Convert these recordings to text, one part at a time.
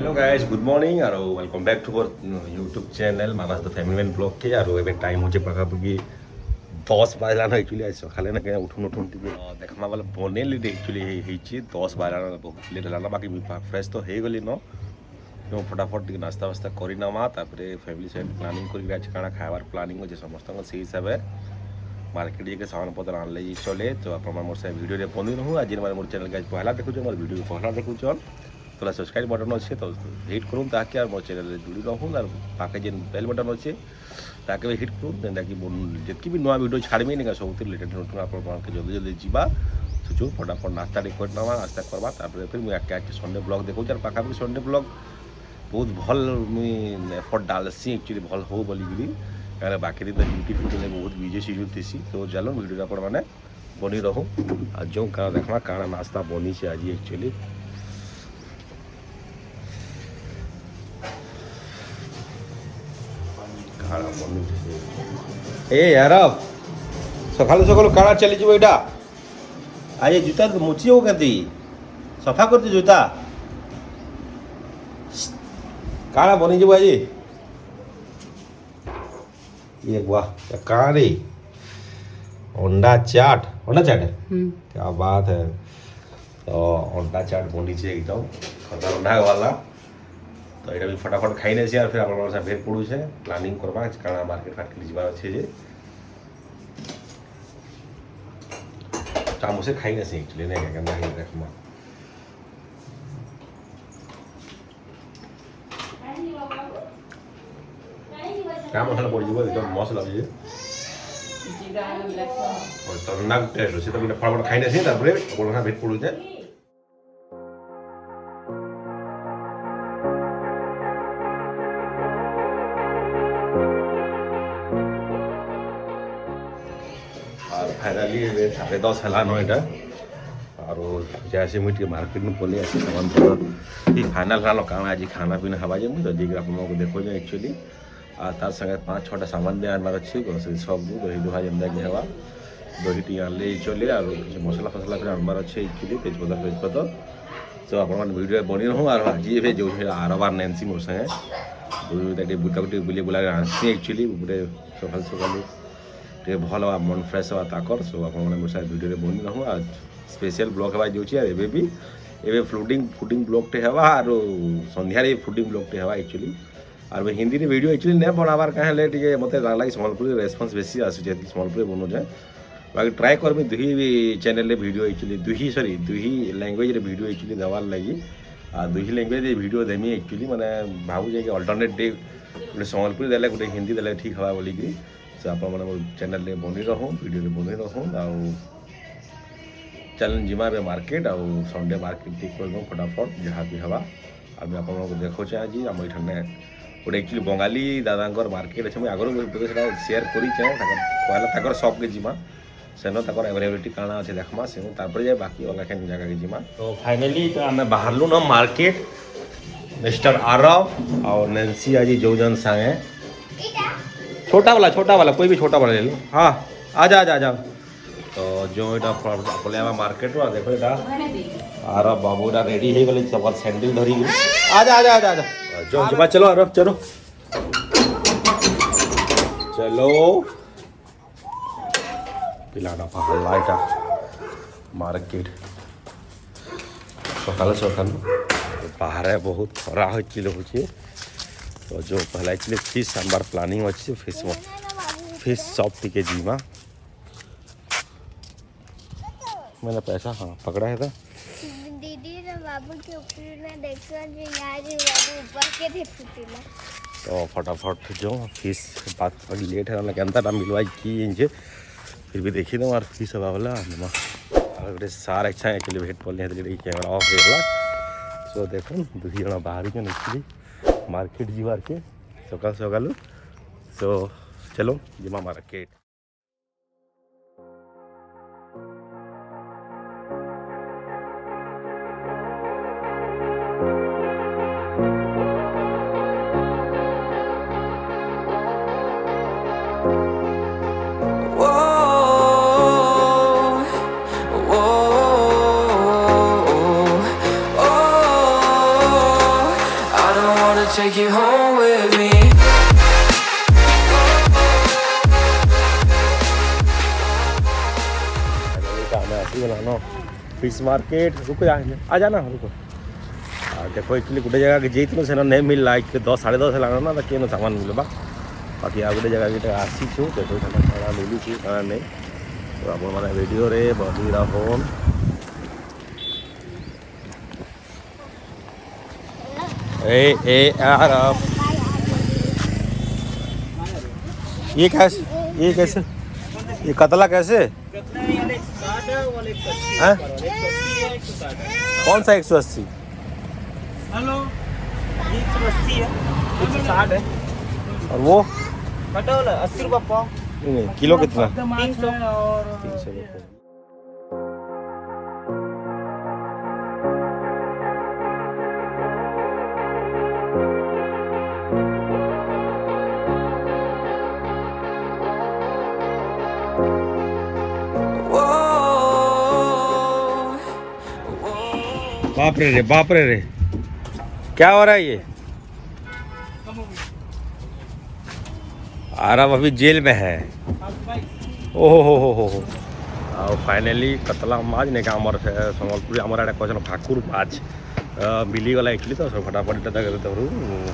Hello guys good morning और welcome back to our YouTube channel Manas the family man blog के और एबे time होचे पाखापाखि 10 बाजलान एक्चुअली आज सकाले ना उठुन उठुन टिके देखमा वाला बने लेट एक्चुअली हेची 10 बाजलान बहुत लेट हला बाकी फ्रेश तो हे गली न तो फटाफट टिके नाश्ता वास्ता करी नामा तापरे फैमिली साइड प्लानिंग करी आज काना खाइबार प्लानिंग होचे समस्त से हिसाब मार्केट जाके सामान पत्र आनले चले तो आप मोर से वीडियो रे बनी रहूँ आज मोर चैनल के पहला देखुछ मोर वीडियो पहला देखुछ तो सब्सक्राइब बटन अच्छे तो हिट करूँ ताकि और मोर चैनल जुड़ी रहूँ और पाखे जेन बेल बटन अच्छे ताकि हिट करूँ जेनटा कि जितकी भी नुआ वीडियो छाड़मी नहीं सब रिलेटेड आप जल्दी जल्दी जीवा सोचू फटाफट नास्ता टे करना नास्ता करवा फिर मुझे आके संडे ब्लॉग देखूँ और पाखापाखि संडे ब्लॉग बहुत भल मुई एफर्ट डालसी एक्चुअली भल हो बोलिकी क्या बाकी दिन तो ड्यूटी फ्यूटी में बहुत बिजी सीड्यूल थी तो चलो वीडियो आप मैंने बनी रहूँ आज जो क्या देखा काଣା नास्ता बनी से आज एक्चुअली काଣା बनी ए यार सकाल सकाल काଣା चली जीव एटा आज जूता मुची हो के सफा कर जूता काଣା बनी जीव आज ये वाह कहाँ रे अंडा चाट है क्या बात है तो अंडा चाट बनी से एकदम खतरनाक वाला तो ये भी फटाफट खाई नहीं और फिर आप भेट पड़ू से प्लानिंग करवा काଣା मार्केट फार्केट जीवार अच्छे जे चामचे खाई नहीं एक्चुअली नहीं क्या देखमा क्या मसला पड़ जाए एकदम मस्त लगे खतरनाक टेस्ट अच्छे तो फटाफट खाई नहीं भेट पड़ू से और फाइनाली 10:30 हला न यहाँ और जैसे मुझे मार्केट में पलि आसी सामान पत्र फाइनाल हाल क्या आज खाना पीना हवा जे मुझे आपको देखो एक्चुअली आ तार संगे 5-6टा सामान भी आनबार अच्छे ग्रोसरी सब दही दुहा जेनता कि हवा दही टी आनले चले और किसी मसला फसला भी आनबार अच्छे एक्चुअली तेजपत्तर तो आप वीडियो बनी रहूँ और आज भी जो आरबार नैन्सी मोर संगे बुता गुटे बुले बुला आनसी एक्चुअली गोटे सकाल सकाल टे भल हवा मन फ्रेश हवा ताकर सो आप मोर वीडियो बनी रहूँ आज स्पेशल ब्लॉग हवा जो एवं फुडिंग ब्लॉग टे हवा और संध्यारे फुडिंग ब्लॉग टे हवा एक्चुअली और हिंदी रे वीडियो एक्चुअली नहीं बनाबार कहीं टे मत लगे सम्बलपुरी रेस्पन्स बेसी आसूचे सम्बलपुरी बनाऊे बाकी ट्राए करमी दुही चैनल वीडियो एक्चुअली दुही लैंग्वेज रे वीडियो एक्चुअली देवार लगी आ दुही लैंग्वेज वीडियो देमी एक्चुअली मैंने भावुँ कि अल्टरनेट डे गोटे सम्बलपुरी देले गोटे हिंदी देले ठीक हवा बोलिकी से आप चैनल रे बनी रहूँ वीडियो बनी रहूँ आ चैनल जिमा बे मार्केट आ संडे मार्केट ठीक कर फटाफट जहाँ भी हवा आम आप देखोचे आज आम ये गोटे एक्चुअली बंगाली दादांकर मार्केट अच्छे मुझे आगुरी सेयार कर सप के जिमा सेन अवेलेबिलिटी काଣା अच्छे देखमा से जाए बाकी अलग जगह के जिमा तो फाइनली तो आम बाहरलु न मार्केट मिस्टर आरव और नैन्सी आज जोजन संगे छोटा वाला कोई भी छोटा वाला ले लो हाँ आ जाओ तो जो यहाँ पलिया मार्केट रो देखो यहाँ आरव बाबूरा रेडी हो गले सब सैंडल धरी आ जा जो जिमा चलो आरव चलो पिलाना पहला এটা मार्केट सकाल बाहर बहुत खरा हो तो जो पहला एक्चुअली फिश आनबार प्लानिंग अच्छे फिश शॉप टिके जीमा मैंने पैसा हाँ पकड़ा है था दीदी ने बाबू के ऊपर ना देखा जो यार बाबू ऊपर के देखुतिला तो फटाफट जो फिश बात थोड़ी लेट है ना अंतर मिलवा की इनसे फिर भी देखी और फिश हवा वाला गोटे सार अच्छा एक्चुअली भेट पड़े कैमेरा ऑफ होगा सो देख दुई जन बाहर एक्चुअली मार्केट जीवार के सकाल सो चलो जिमा market take you home with me. Fish market रुको आ जाना रुको देखो एक्चुअली गोटे जगह जाइए से नहीं मिलला 10 साढ़े 10 है ना तो केन सामान मिलवा बाकी आ गोटे जगह आसीचु देखो क्या मिलूँ क्या नहीं तो आप मैंने वीडियो रे बनी रहोन ए यार ये कैसे ये कतला कैसे हैं? कौन सा 180? हेलो 180 है 160 है और वो कटोल 80 रुपये पाव नहीं किलो कितना 300 और 300 रुपये बाप रे क्या हो रहा है ये आराम अभी जेल में है ओहो हो फाइनली कतला माछ नहीं का आमर सम्बलपुरी आमर आड़े कहन भाकुर माछ मिलीगला एक्चुअली तो सब फटाफट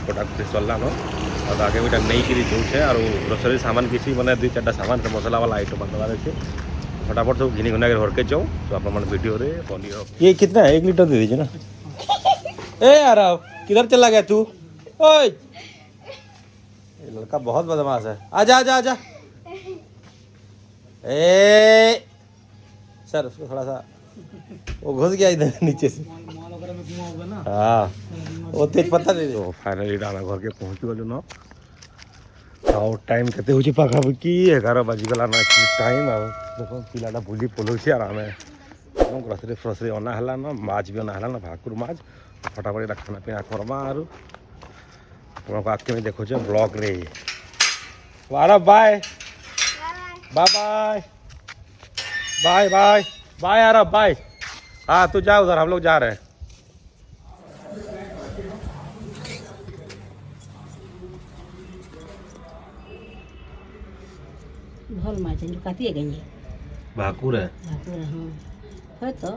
फटाफट चलला न और आगे भी नहीं करी जाऊे और ग्रोसरी सामान किसी मैंने 2-4 सामान मसला वाला आइटम बनवा अच्छे फटाफट सब घिनी घुना के घर के जाओ तो आप वीडियो रे बनी ये कितना है 1 लीटर दे दीजिए ना ए यार किधर चला गया तू ओए ये लड़का बहुत बदमाश है आजा आजा आजा ए सर उसको थोड़ा सा वो घुस गया इधर नीचे से हाँ वो तेज पत्ता दे दे फाइनली डाला घर के पहुँच गलो ना और टाइम केते हो पाखापाखि 11 बाजिगला ना टाइम आ देखो पिलाटा बुली पलोसी और आम ग्रोसरी फ्रोसरी अना है ना माछ भी अना है ना भाकुर माछ फटाफट खाना पीना करमा और तुमको आके में देखो ब्लॉग रे वारा bye bye bye bye bye bye यार बाय हाँ तू जा उधर हम लोग जा रहे हैं भल माछ जो काटिए गई भाकुर है भाकुर हाँ है तो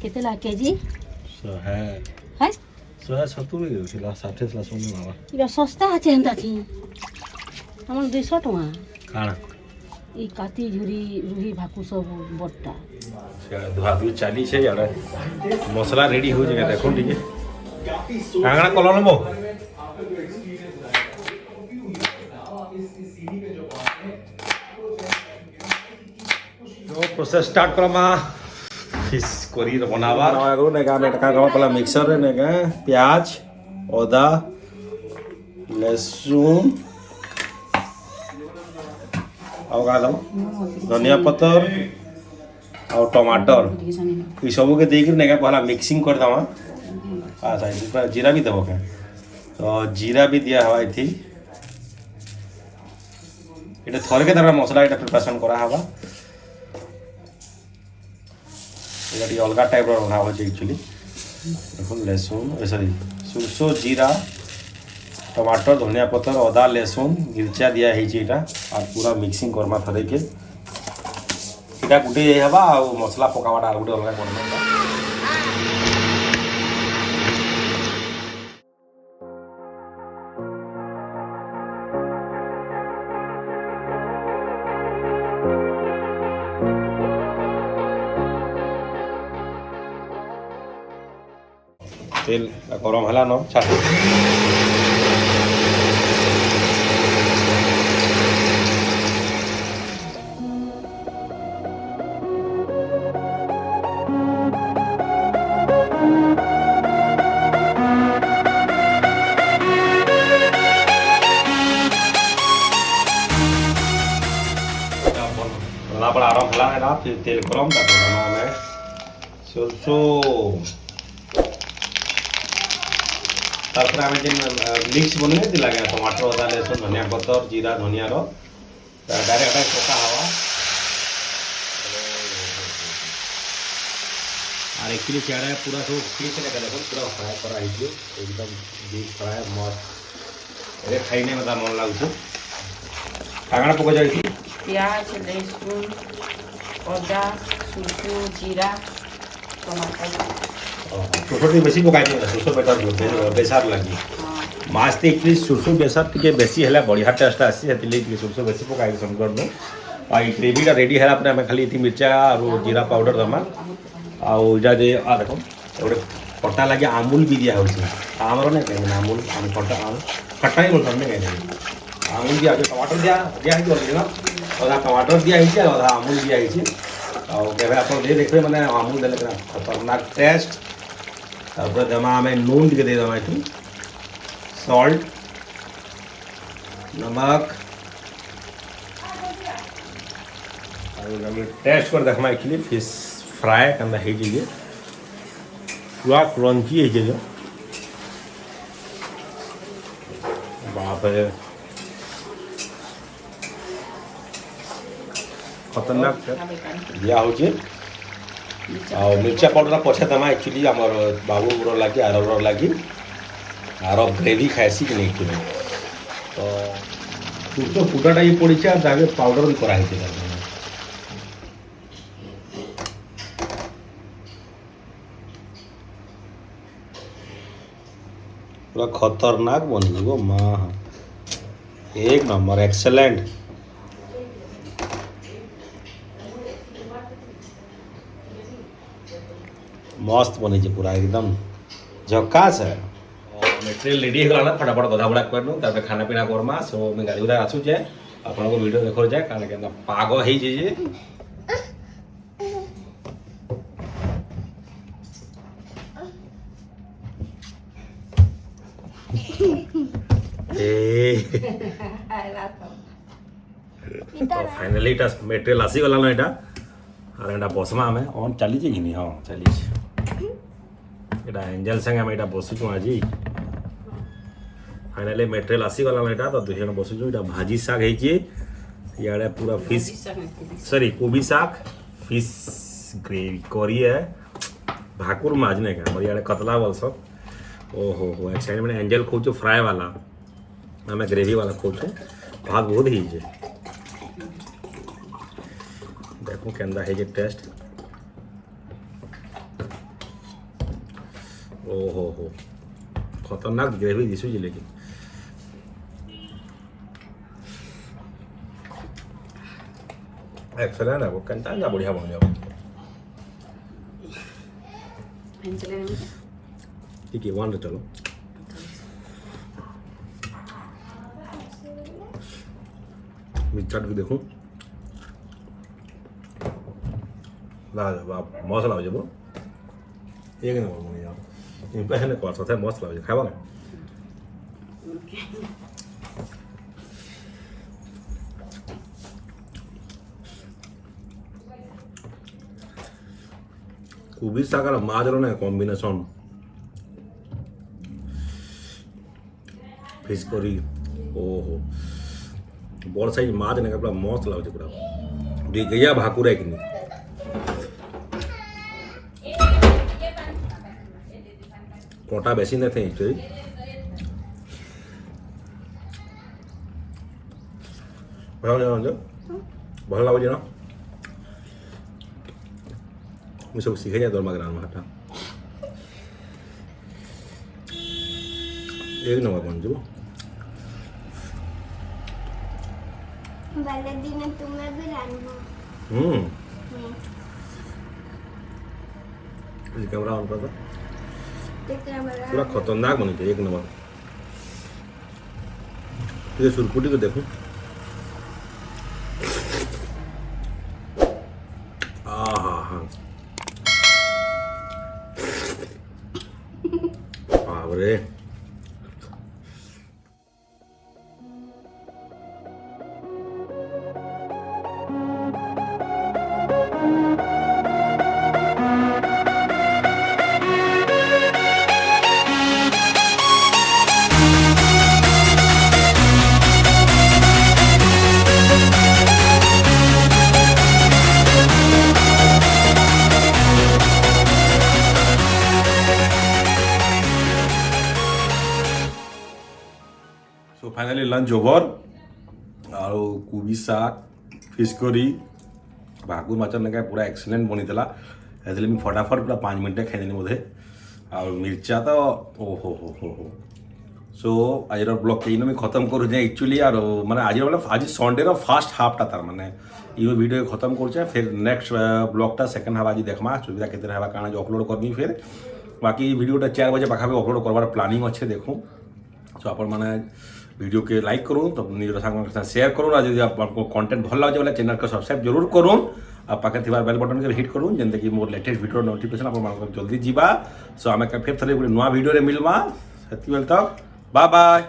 कितने ला केजी है है 170 ଥିଲା 60 ଥିଲା सोनी मावा इबा सस्ता আছে হেনতা थी हमन 200 टका काଣା ई काटी झुरी रुही भाकु सब बट्टा धुआधुई चाली छे यार मसला रेडी हो जाएगा देखो ठीक है कांगड़ा कलर नबो तो process start Karma fish curry बनावा आगो ने का मेटा का पहला मिक्सर ने का प्याज अदा लहसुन और का धनिया पत्तर और टमाटर ये सब के देकर ने का पहला मिक्सिंग कर दवा अच्छा जीरा भी देबो का तो जीरा भी दिया हवा थी এটা থরে কে তারা মশলা এটা প্রিপারেশন করা হবা এটা অলগা টাইপর রন্ধা হচ্ছে एक्चुअली দেখুন লহসুন সরি সরষে জিরা टमाटर धनिया पत्तर अदा लहसुन मिर्चा दिया है এটা আর पूरा मिक्सिंग करमा थरे के এটা গুটে হবা আর মশলা পকাবাটা আর গুটে অলগা করবা तेल गरम है न छाड़ बड़ा आराम है फिर तेल गरम में सरसों तारपर आम जो मिक्स बनने दिला गया टमाटर अदा लहसुन धनिया पत्तर जीरा धनिया डायरेक्ट पका हवा और एक्चुअली सियाड़ा पूरा सब फिश लगा देखो पूरा फ्राए करा एकदम डीप फ्राए मस्त ए खाइने मतलब मन लागुछ कागण पको जाई प्याज लहसुन अदा सुरसु जीरा टमाटर छोटी बेसी पकाई सुरसो बेटर बेसार लगी माछ तो एक्चुअली सुरसो बेसार टे बेसी है बढ़िया टेस्ट आसी से सुरसो बेसी पकाई समझ और ग्रेवीटा रेडी है आम खाली मिर्चा और जीरा पाउडर दमा आजा जे आ देख गोटे खटा लगे आमूल भी दिया आमर नहीं कहीं आमूल आम खटा खटा ही बोलते नहीं कहीं आमूल दिया टमाटर दिया अधा टमाटर दिया अधा आमूल दिया और आप देखते मैंने आमूल दे खतरनाक टेस्ट दमा आम नून टे देमा ये सॉल्ट नमक टेस्ट कर देखमा एक्चुअली फिश फ्राए कंदा है जे पूरा क्रंची है जे बाप रे खतरनाक दिया हो मिर्चा पाउडर पछे दमा एक्चुअली आमर बाबू लगे आर लगे आर ग्रेवी खाएसी कि नहीं एक्चुअली तो सुरसो फुटाटा ये पड़ी है पाउडर भी कराई पूरा खतरनाक बन माँ एक नंबर एक्सेलेंट मस्त बनी पूरा एकदम झकास है मेटेरियल रेडी होगा फटाफट गधा बुड़ा कर खाना पीना करमा सब मैं गाड़ी गुड़ा आसूचे आपन को वीडियो देखो जाए कारण के पाग हो तो फाइनली मेटेरियल आसीगला ना यहाँ और एटा बसमा आम ऑन चली कि नहीं हाँ चली एंजल संगे आम यहाँ बसुचु आज फाइनाली मेटेरियल आसीगला ना यहाँ तो दुई जन बसुचु यहाँ भाजी शाग इे पूरा फिश सॉरी कोबी शाग फिश ग्रेवी करी है भाकुर माछ नहीं क्या इे कतला बोल सब ओहो हो एक साइड में एंजल खोचु फ्राए वाला आम ग्रेवी वाला खोचु भाग बहुत ही देखो केंदा है जे टेस्ट ओहो हो खतरनाक ग्रेवी दिशु जी लेकिन एक्सेलेंट है वो कंटा जा बढ़िया बन जाओ ठीक है वन चलो मिर्चा भी देखूं लाजवाब मस्त लागे बो एक नंबर बनी यार इन पहले कौन सा था मस्त लागे खावा ना कोबी सागर माजरो ने कॉम्बिनेशन फिश करी ओहो बड़ साइज माछ ने पूरा मस्त लागे पूरा गैया भाकुर है कि नहीं कोटा बेसी नहीं थे एक्चुअली भल लगुच ना मुझे सब सीखे जाए दरमा ग्राम हाटा एक नंबर बन जो वाले दिन तुम्हें भी रानबो कैमरा ऑन कर दो पूरा खतरनाक बनी थे एक नंबर ये सुरपुटी को देखो रे फाइनाली लंच ओवर और कोबी साग फिश करी भाकुर माछ ने पूरा एक्सीलेंट बनी एथले मुझे फटाफट पूरा 5 मिनट खाईदेली बोधे और मिर्चा तो ओहो हो सो आज ब्लॉग के मुझे खत्म करुचे एक्चुअली और माने आज संडे फास्ट हाफटा तार माने ये वीडियो खत्म करुचे फिर नेक्स्ट ब्लॉगटा सेकेंड हाफ आज देखमा सुविधा केते हेबा कारण जो अपलोड करमी फिर बाकी वीडियोटा 4 बजे पाखापी अपलोड करवार प्लानिंग अच्छे देखूँ सो आप मैंने वीडियो के लाइक करूँ तो निज साथ शेयर करूँ और जब आपको कंटेंट भल लगे बोले चैनल को सब्सक्राइब जरूर करूँ आ पाखे थी बेल बटन के हिट करूँ जेनते कि मोर लेटेस्ट वीडियो नोटिफिकेशन आप जल्दी जीवा सो आम फिर थे नुआ वीडियो मिलवा से तक बाय बाय।